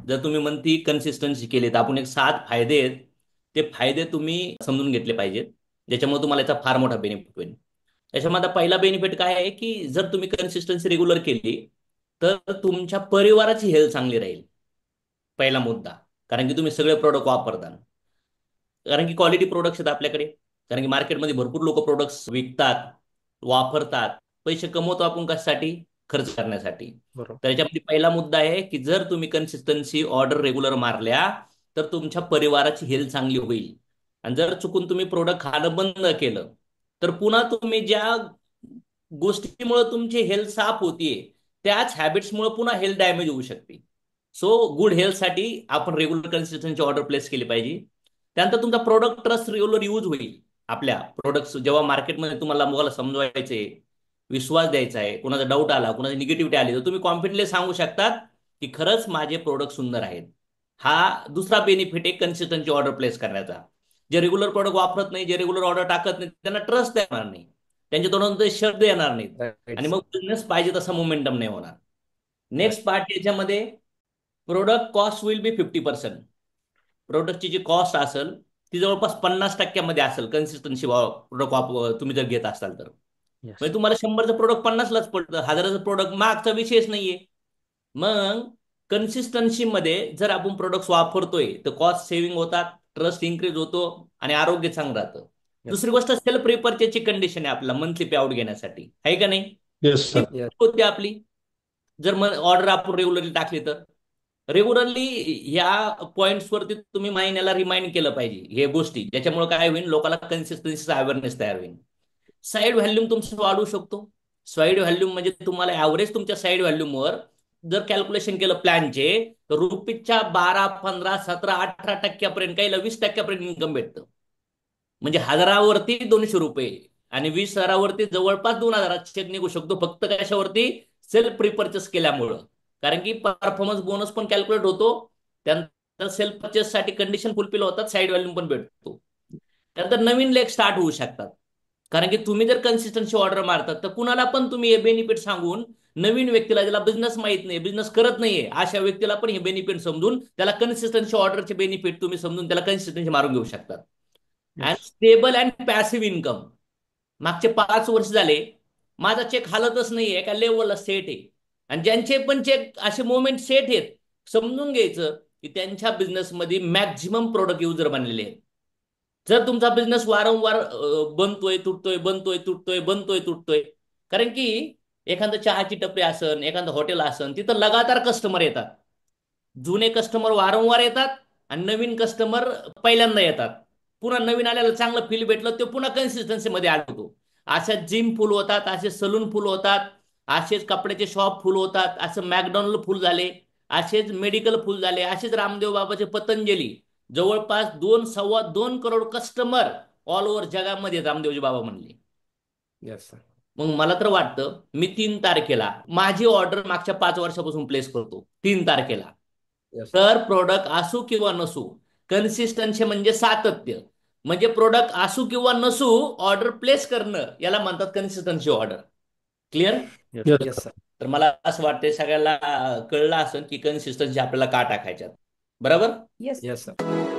जर तुम्ही monthly consistency केली तर आपण एक 7 फायदे आहेत, ते फायदे तुम्ही समजून घेतले पाहिजेत, ज्याच्यामुळे तुम्हाला याचा फार मोठा बेनिफिट होईल. त्याच्यामध्ये पहिला बेनिफिट काय आहे की जर तुम्ही कन्सिस्टन्सी रेग्युलर केली तर तुमच्या परिवाराची हेल्थ चांगली राहील. पहिला मुद्दा. कारण की तुम्ही सगळे प्रोडक्ट वापरता. कारण की क्वालिटी प्रोडक्ट्स आहेत आपल्याकडे. कारण की मार्केटमध्ये भरपूर लोक प्रोडक्ट्स विकतात, वापरतात. पैसे कमवतो आपण कशासाठी? खर्च करण्यासाठी. बरोबर. तर याच्यामध्ये पहिला मुद्दा आहे की जर तुम्ही कन्सिस्टन्सी ऑर्डर रेग्युलर मारल्या तर तुमच्या परिवाराची हेल्थ चांगली होईल. आणि जर चुकून तुम्ही प्रोडक्ट खाणं बंद केलं तर पुन्हा तुम्ही ज्या गोष्टीमुळे तुमची हेल्थ साफ होतीये त्याच हॅबिट्समुळे पुन्हा हेल्थ डॅमेज होऊ शकते. सो गुड हेल्थसाठी आपण रेग्युलर कन्सिस्टन्सी ऑर्डर प्लेस केली पाहिजे. त्यानंतर तुमचा प्रोडक्ट ट्रस्ट रेग्युलर यूज होईल. आपल्या प्रोडक्ट्स जेव्हा मार्केटमध्ये तुम्हाला समजवायचे, विश्वास द्यायचा आहे, कुणाचा डाऊट आला, कुणाची निगेटिव्हिटी आली तर तुम्ही कॉन्फिडंटली सांगू शकतात की खरंच माझे प्रोडक्ट सुंदर आहेत. हा दुसरा बेनिफिट आहे कन्सिस्टन्सी ऑर्डर प्लेस करण्याचा. जे रेग्युलर प्रोडक्ट वापरत नाही, जे रेग्युलर ऑर्डर टाकत नाही, त्यांना ट्रस्ट येणार नाही, त्यांच्या तोंडातून ते शब्द येणार नाहीत, राईट आणि सर. मग बिझनेस पाहिजे तसा मोमेंटम नाही होणार. राईट. नेक्स्ट पार्ट याच्यामध्ये प्रोडक्ट कॉस्ट विल बी 50%. प्रोडक्टची जी कॉस्ट असेल ती जवळपास 50% असेल कन्सिस्टन्सी प्रोडक्ट तुम्ही जर घेत असाल तर. येस. म्हणजे तुम्हाला 100चं प्रोडक्ट 50लाच पडतं, 1000चं प्रोडक्ट मागचा विषयच नाहीये. मग कन्सिस्टन्सी मध्ये जर आपण प्रोडक्ट्स वापरतोय तर कॉस्ट सेव्हिंग होतात, ट्रस्ट इन्क्रीज होतो, आणि आरोग्य चांगलं राहतं. येस. दुसरी गोष्ट सेल्फ रिपर्चेसची कंडिशन आहे आपल्याला मंथली पे आउट घेण्यासाठी, आहे का नाही? येस ती सर. येस. होते आपली. जर ऑर्डर आपण रेग्युलरली टाकली तर रेग्युलरली ह्या पॉईंट्सवरती तुम्ही महिन्याला रिमाइंड केलं पाहिजे हे गोष्टी, ज्याच्यामुळे काय होईल, लोकांना कन्सिस्टन्सीचा अवेअरनेस तयार होईल. साईड व्हॅल्यूम तुमचं वाढू शकतो. साईड व्हॅल्यूम म्हणजे तुम्हाला ॲव्हरेज तुमच्या साईड व्हॅल्यूमवर जर कॅल्क्युलेशन केलं प्लॅनचे तर रुपीजच्या 12, 15, 17, 18% काहीला 20% इन्कम भेटतं. म्हणजे 1000वरती 200 रुपये आणि 20,000वरती जवळपास 2,000 चेक निघू शकतो, फक्त कशावरती? सेल्फ रिपर्चेस केल्यामुळं. कारण की परफॉर्मन्स बोनस पण कॅल्क्युलेट होतो, त्यानंतर सेल्फ परचेस साठी कंडिशन फुलफिल होतात, साईड व्हॅल्यूम पण भेटतो. त्यानंतर नवीन लेग स्टार्ट होऊ शकतात. कारण की तुम्ही जर कन्सिस्टन्सी ऑर्डर मारतात तर कुणाला पण तुम्ही हे बेनिफिट सांगून नवीन व्यक्तीला, ज्याला बिझनेस माहित नाही, बिझनेस करत नाहीये, अशा व्यक्तीला पण हे बेनिफिट समजून त्याला कन्सिस्टन्सी ऑर्डरचे बेनिफिट तुम्ही समजून त्याला कन्सिस्टन्सी मारून घेऊ शकतात. And yes. Stable and passive income. मागचे 5 वर्ष झाले माझा चेक हालतच नाहीये, एका लेवलला सेट आहे. आणि ज्यांचे पण चेक असे मोमेंट सेट आहेत, समजून घ्यायचं की त्यांच्या बिझनेसमध्ये मॅक्झिमम प्रोडक्ट युजर बनलेले आहेत. जर तुमचा बिझनेस वारंवार बनतोय तुटतोय, बनतोय तुटतोय, बनतोय तुटतोय, कारण की एखादं चहाची टपरी असन, एखादं हॉटेल असन, तिथं लगातार कस्टमर येतात. जुने कस्टमर वारंवार येतात आणि नवीन कस्टमर पहिल्यांदा येतात. पुन्हा नवीन आल्याला चांगलं फील भेटलं ते पुन्हा कन्सिस्टन्सी मध्ये आढळतो. अशा जिम फुल होतात, असे सलून फुल होतात, असेच कपड्याचे शॉप फुल होतात, असं मॅकडॉनल्ड फुल झाले, असेच मेडिकल फुल झाले, असेच रामदेव बाबाचे पतंजली. जवळपास 2 सव्वा 2 करोड कस्टमर ऑल ओव्हर जगामध्ये रामदेवजी बाबा म्हणले. Yes sir. मग मला तर वाटतं मी 3 तारखेला माझी ऑर्डर मागच्या 5 वर्षापासून प्लेस करतो 3 तारखेला. येस. तर प्रोडक्ट असू किंवा नसू, कन्सिस्टन्सी म्हणजे सातत्य. म्हणजे प्रोडक्ट असू किंवा नसू, ऑर्डर प्लेस करणं याला म्हणतात consistency order. Clear? Yes. Yes yes sir. Sir. तर मला असं वाटतंय सगळ्याला कळलं असेल की कन्सिस्टन्सी आपल्याला का टाकायच्यात. बरोबर? Yes sir.